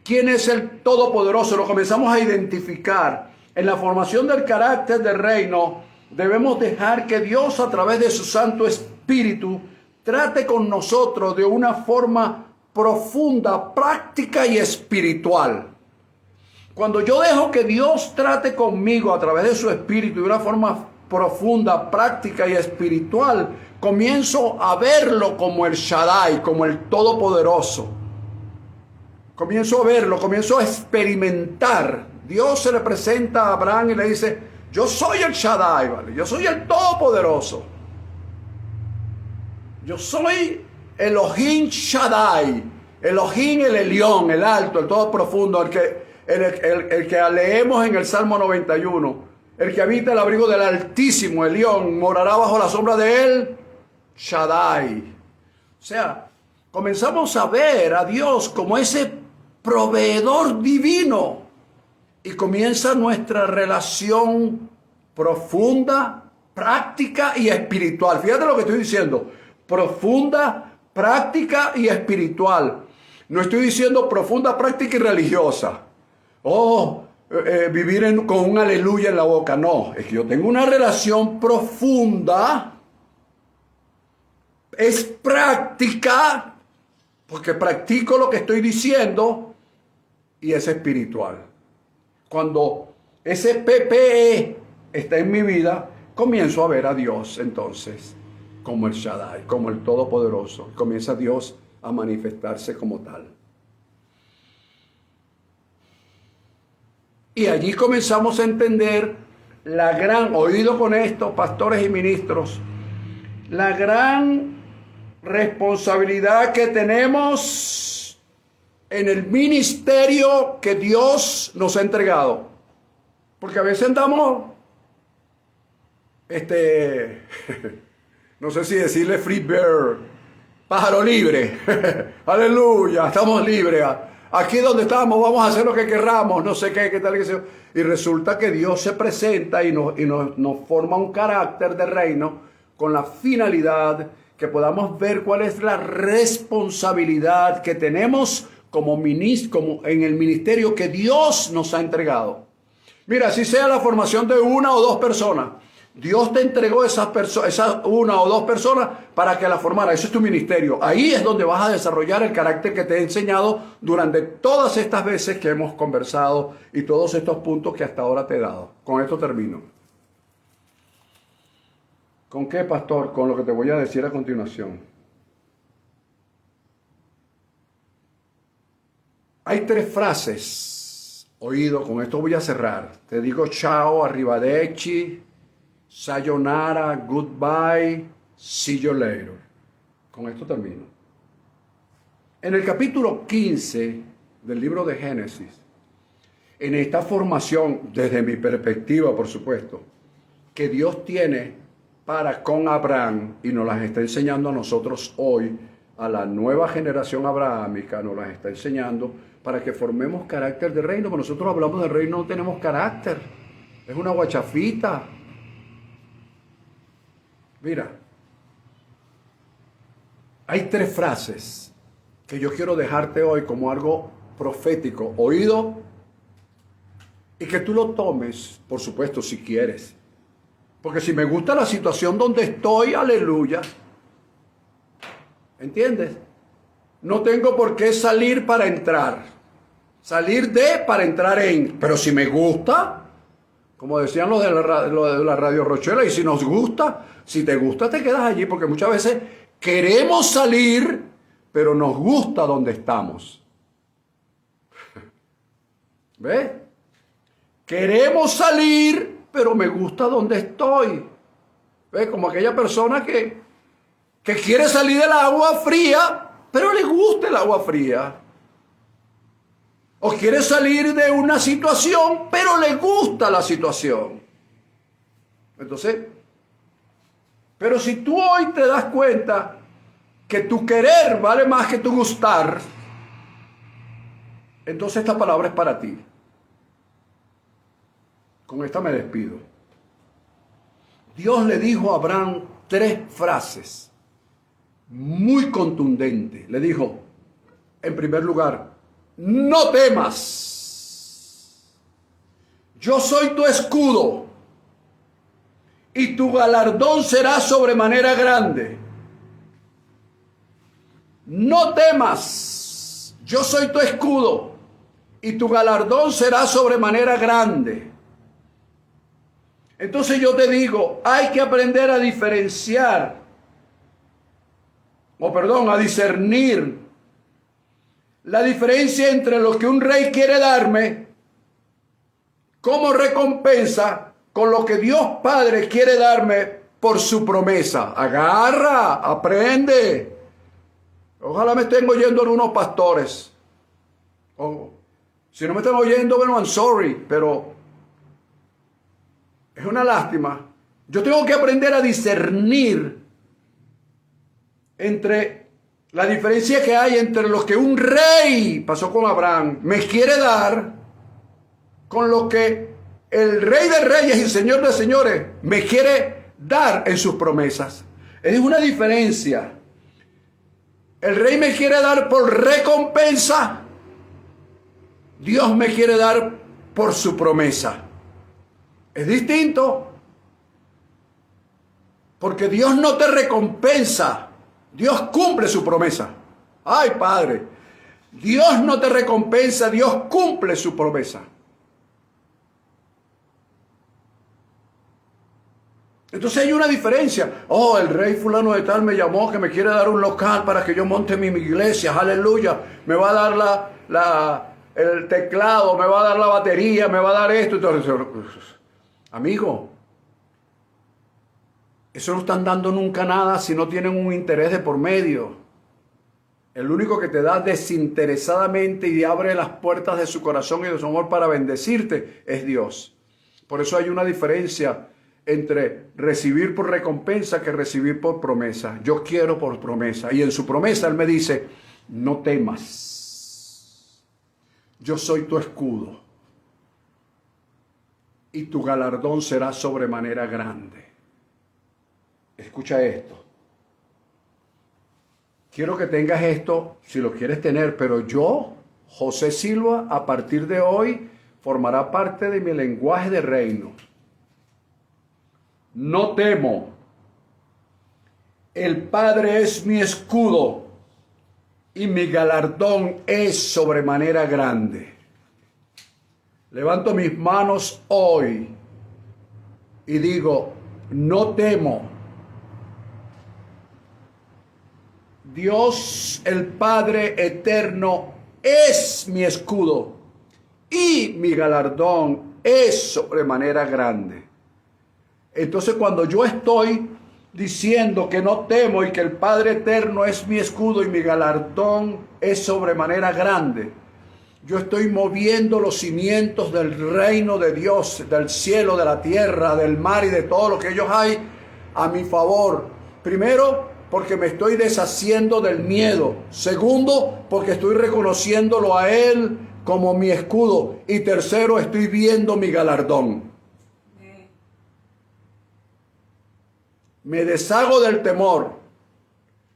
quién es el todopoderoso. Lo comenzamos a identificar. En la formación del carácter del reino debemos dejar que Dios, a través de su Santo Espíritu, trate con nosotros de una forma profunda, práctica y espiritual. Cuando yo dejo que Dios trate conmigo a través de su Espíritu de una forma profunda, práctica y espiritual, comienzo a verlo como el Shaddai, como el Todopoderoso. Comienzo a verlo, comienzo a experimentar. Dios se le presenta a Abraham y le dice, yo soy el Shaddai, ¿vale? Yo soy el Todopoderoso. Yo soy Elohim Shaddai, Elohim el Elión, el alto, el todo profundo, el que leemos en el Salmo 91. El que habita el abrigo del Altísimo, Elión, morará bajo la sombra de él, Shaddai. O sea, comenzamos a ver a Dios como ese proveedor divino y comienza nuestra relación profunda, práctica y espiritual. Fíjate lo que estoy diciendo, profunda, práctica y espiritual. No estoy diciendo profunda, práctica y religiosa. Vivir con un aleluya en la boca. No, es que yo tengo una relación profunda, es práctica, porque practico lo que estoy diciendo, y es espiritual. Cuando ese PPE está en mi vida, comienzo a ver a Dios entonces como el Shaddai, como el Todopoderoso. Comienza Dios a manifestarse como tal. Y allí comenzamos a entender oído con esto, pastores y ministros, la gran responsabilidad que tenemos en el ministerio que Dios nos ha entregado. Porque a veces andamos, no sé si decirle free bird, pájaro libre, aleluya, estamos libres. Aquí donde estamos vamos a hacer lo que querramos, no sé qué tal, qué sé yo. Y resulta que Dios se presenta y nos forma un carácter de reino con la finalidad que podamos ver cuál es la responsabilidad que tenemos como en el ministerio que Dios nos ha entregado. Mira, si sea la formación de una o dos personas, Dios te entregó esas una o dos personas para que la formara. Ese es tu ministerio. Ahí es donde vas a desarrollar el carácter que te he enseñado durante todas estas veces que hemos conversado y todos estos puntos que hasta ahora te he dado. Con esto termino. ¿Con qué, pastor? Con lo que te voy a decir a continuación. Hay tres frases, oído, con esto voy a cerrar. Te digo chao, arrivederci, sayonara, goodbye, see you later. Con esto termino. En el capítulo 15 del libro de Génesis, en esta formación, desde mi perspectiva, por supuesto, que Dios tiene para con Abraham y nos las está enseñando a nosotros hoy, a la nueva generación abrahámica, nos las está enseñando para que formemos carácter de reino. Cuando nosotros hablamos de reino no tenemos carácter, es una guachafita. Mira, hay tres frases que yo quiero dejarte hoy como algo profético, oído, y que tú lo tomes, por supuesto, si quieres. Porque si me gusta la situación donde estoy, aleluya. ¿Entiendes? No tengo por qué salir para entrar. Salir de para entrar en. Pero si me gusta, como decían los de la Radio Rochela, y si nos gusta, si te gusta te quedas allí, porque muchas veces queremos salir, pero nos gusta donde estamos. ¿Ves? Queremos salir, pero me gusta donde estoy. ¿Ves? Como aquella persona que quiere salir del agua fría, pero le gusta el agua fría. O quiere salir de una situación, pero le gusta la situación. Entonces, pero si tú hoy te das cuenta que tu querer vale más que tu gustar, entonces esta palabra es para ti. Con esta me despido. Dios le dijo a Abraham tres frases muy contundentes. Le dijo, en primer lugar, no temas. Yo soy tu escudo y tu galardón será sobremanera grande. No temas. Yo soy tu escudo y tu galardón será sobremanera grande. Entonces yo te digo, hay que aprender a diferenciar, a discernir la diferencia entre lo que un rey quiere darme como recompensa con lo que Dios Padre quiere darme por su promesa. Agarra, aprende. Ojalá me estén oyendo algunos pastores. Si no me están oyendo, bueno, I'm sorry, pero es una lástima. Yo tengo que aprender a discernir entre La diferencia que hay entre lo que un rey, pasó con Abraham, me quiere dar, con lo que el Rey de Reyes y Señor de Señores me quiere dar en sus promesas. Es una diferencia. El Rey me quiere dar por recompensa. Dios me quiere dar por su promesa. Es distinto. Porque Dios no te recompensa. Dios cumple su promesa. Ay, Padre. Dios no te recompensa. Dios cumple su promesa. Entonces hay una diferencia. Oh, el rey fulano de tal me llamó que me quiere dar un local para que yo monte mi iglesia. Aleluya. Me va a dar el teclado, me va a dar la batería, me va a dar esto. Entonces, amigo, eso no están dando nunca nada si no tienen un interés de por medio. El único que te da desinteresadamente y abre las puertas de su corazón y de su amor para bendecirte es Dios. Por eso hay una diferencia entre recibir por recompensa que recibir por promesa. Yo quiero por promesa. Y en su promesa Él me dice, no temas. Yo soy tu escudo. Y tu galardón será sobremanera grande. Escucha esto. Quiero que tengas esto si lo quieres tener, pero yo, José Silva, a partir de hoy, formará parte de mi lenguaje de reino. No temo. El Padre es mi escudo y mi galardón es sobremanera grande. Levanto mis manos hoy y digo, no temo. Dios, el Padre eterno, es mi escudo y mi galardón es sobremanera grande. Entonces cuando yo estoy diciendo que no temo y que el Padre eterno es mi escudo y mi galardón es sobremanera grande, yo estoy moviendo los cimientos del reino de Dios, del cielo, de la tierra, del mar y de todo lo que ellos hay a mi favor. Primero, porque me estoy deshaciendo del miedo. Segundo, porque estoy reconociéndolo a Él como mi escudo. Y tercero, estoy viendo mi galardón. Me deshago del temor,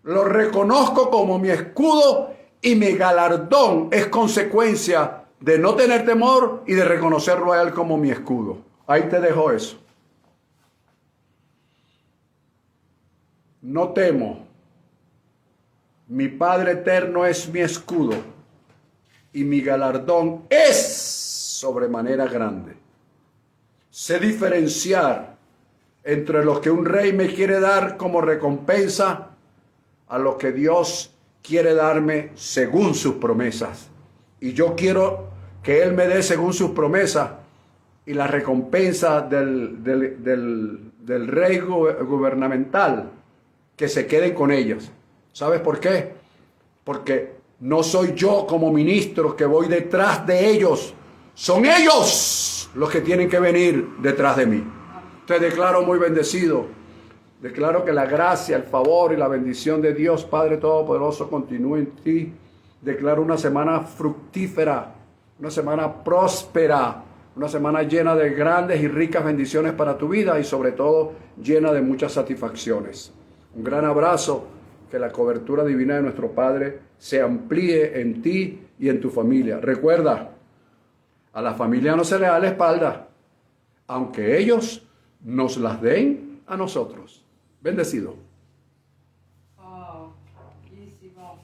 lo reconozco como mi escudo y mi galardón es consecuencia de no tener temor y de reconocerlo a Él como mi escudo. Ahí te dejo eso. No temo. Mi Padre eterno es mi escudo y mi galardón es sobremanera grande. Sé diferenciar entre lo que un rey me quiere dar como recompensa a lo que Dios quiere darme según sus promesas. Y yo quiero que Él me dé según sus promesas y la recompensa del rey gubernamental, que se queden con ellas. ¿Sabes por qué? Porque no soy yo como ministro que voy detrás de ellos. Son ellos los que tienen que venir detrás de mí. Te declaro muy bendecido. Declaro que la gracia, el favor y la bendición de Dios Padre Todopoderoso continúe en ti. Declaro una semana fructífera, una semana próspera, una semana llena de grandes y ricas bendiciones para tu vida y sobre todo llena de muchas satisfacciones. Un gran abrazo, que la cobertura divina de nuestro Padre se amplíe en ti y en tu familia. Recuerda, a la familia no se le da la espalda, aunque ellos nos las den a nosotros. Bendecido. Oh, bellissimo.